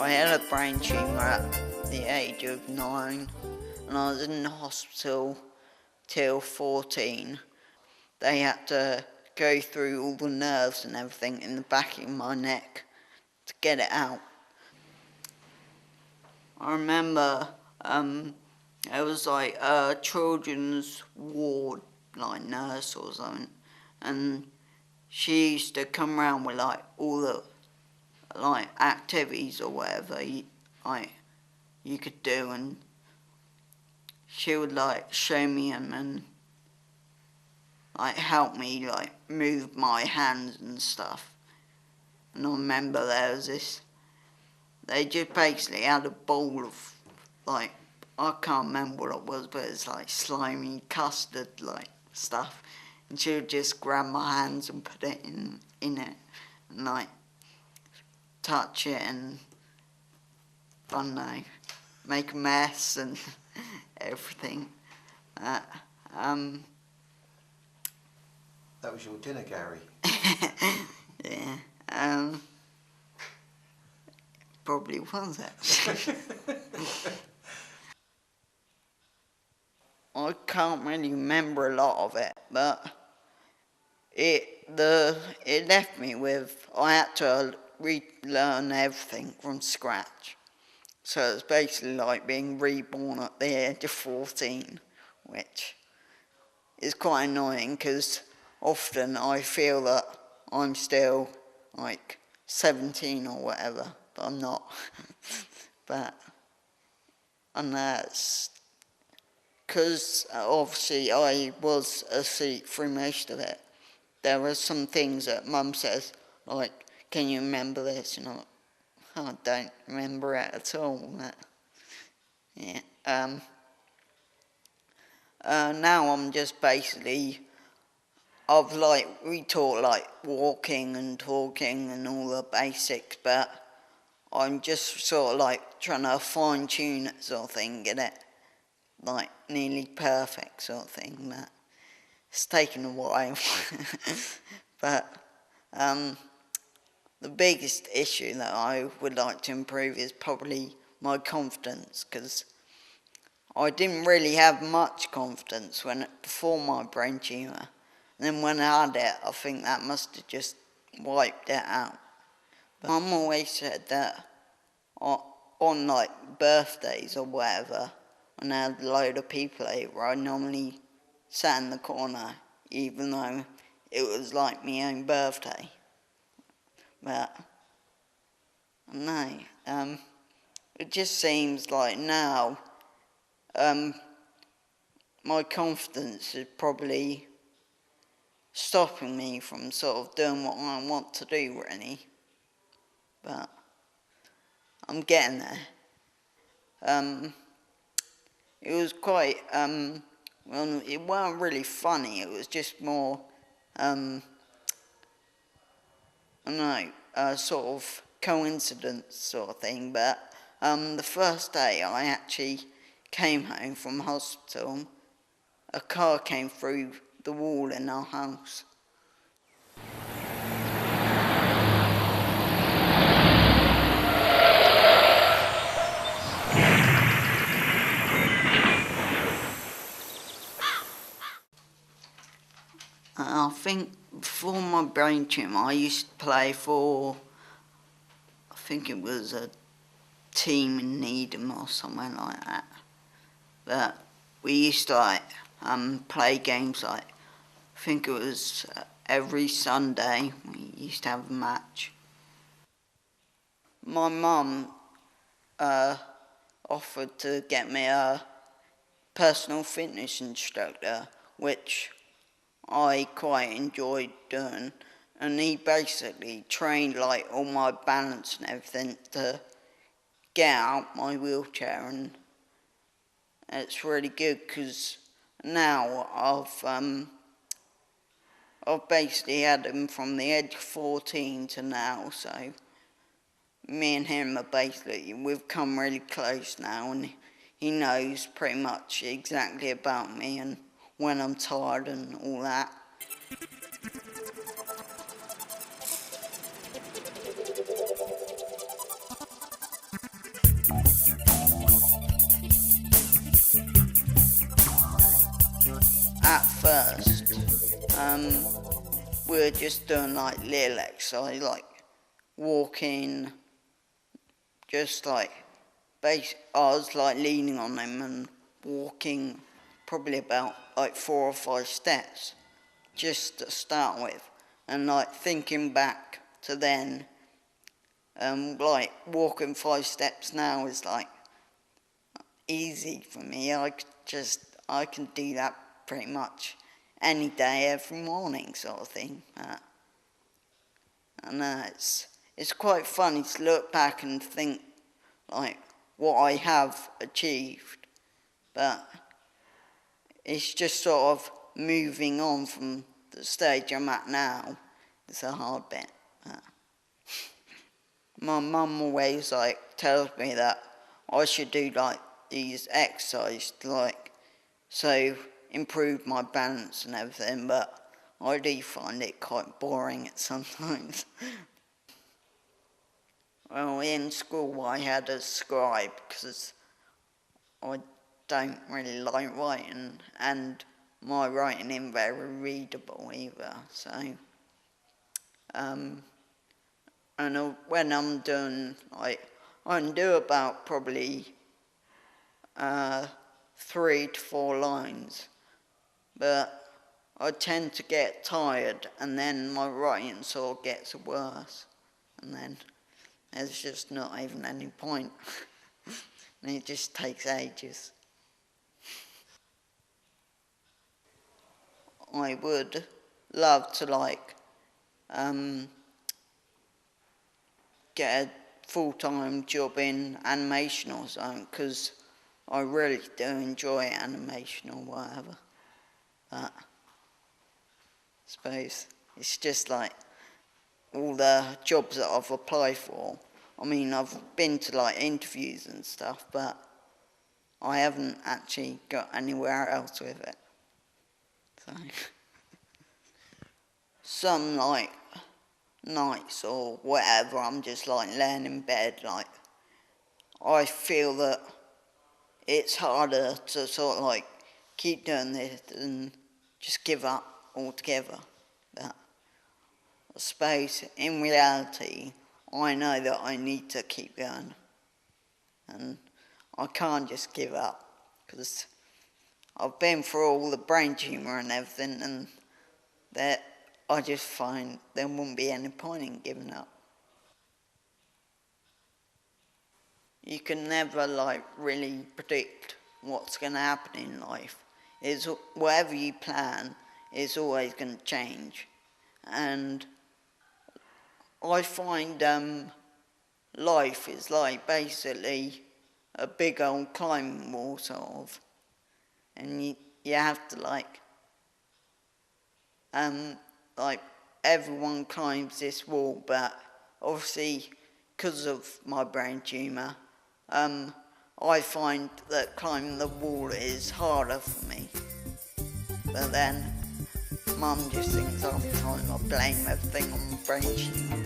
I had a brain tumour at the age of 9 and I was in the hospital till 14. They had to go through all the nerves and everything in the back of my neck to get it out. I remember it was like a children's ward, like nurse or something, and she used to come around with like all the like activities or whatever you could do, and she would like show me them and like help me like move my hands and stuff. And I remember there was this, they just basically had a bowl of like, I can't remember what it was, but it's like slimy custard like stuff, and she would just grab my hands and put it in it and like touch it and I don't know, make a mess and everything. That was your dinner, Gary. Yeah, probably was actually. I can't really remember a lot of it, but it left me with, I had to relearn everything from scratch. So it's basically like being reborn at the age of 14, which is quite annoying because often I feel that I'm still like 17 or whatever, but I'm not. But, and that's because obviously I was asleep through most of it. There were some things that Mum says, like, can you remember this? And I don't remember it at all. But, yeah. Now I'm just basically, we taught like walking and talking and all the basics, but I'm just sort of like trying to fine tune it sort of thing, get it like nearly perfect sort of thing, but it's taken a while. But the biggest issue that I would like to improve is probably my confidence, because I didn't really have much confidence before my brain tumour. And then when I had it, I think that must have just wiped it out. But Mum always said that on like birthdays or whatever, when I had a load of people over, I normally sat in the corner, even though it was like my own birthday. But no, it just seems like now my confidence is probably stopping me from sort of doing what I want to do, really. But I'm getting there. It was quite, well, it weren't really funny, it was just more, I don't know, sort of coincidence sort of thing. But the first day I actually came home from hospital, a car came through the wall in our house. I think before my brain tumour I used to play for, I think it was a team in Needham or somewhere like that. But we used to like play games like, I think it was every Sunday we used to have a match. My mum offered to get me a personal fitness instructor, which I quite enjoyed doing, and he basically trained like all my balance and everything to get out my wheelchair, and it's really good because now I've basically had him from the age of 14 to now, so me and him are basically, we've come really close now, and he knows pretty much exactly about me and when I'm tired and all that. at first, we were just doing like little exercise, like walking, just like I was like leaning on them and walking probably about like 4 or 5 steps just to start with, and like thinking back to then, like walking 5 steps now is like easy for me. I can do that pretty much any day, every morning, sort of thing. And it's quite funny to look back and think like what I have achieved, but it's just sort of moving on from the stage I'm at now. It's a hard bit. My mum always like tells me that I should do like these exercises to like so improve my balance and everything, but I do find it quite boring at sometimes. Well, in school I had a scribe because I don't really like writing, and my writing isn't very readable either, so and when I'm doing, like, I can do about probably 3 to 4 lines, but I tend to get tired, and then my writing sort of gets worse, and then there's just not even any point, and it just takes ages. I would love to like get a full-time job in animation or something, because I really do enjoy animation or whatever. But I suppose it's just like all the jobs that I've applied for. I mean, I've been to like interviews and stuff, but I haven't actually got anywhere else with it. So some like nights or whatever, I'm just like laying in bed, like I feel that it's harder to sort of like keep doing this and just give up altogether. But I suppose in reality, I know that I need to keep going, and I can't just give up, because I've been through all the brain tumour and everything, and that I just find there wouldn't be any point in giving up. You can never like really predict what's going to happen in life. It's whatever you plan is always going to change, and I find life is like basically a big old climbing wall sort of, and you have to like everyone climbs this wall, but obviously because of my brain tumour, I find that climbing the wall is harder for me. But then Mum just thinks all the time I blame everything on my brain tumour.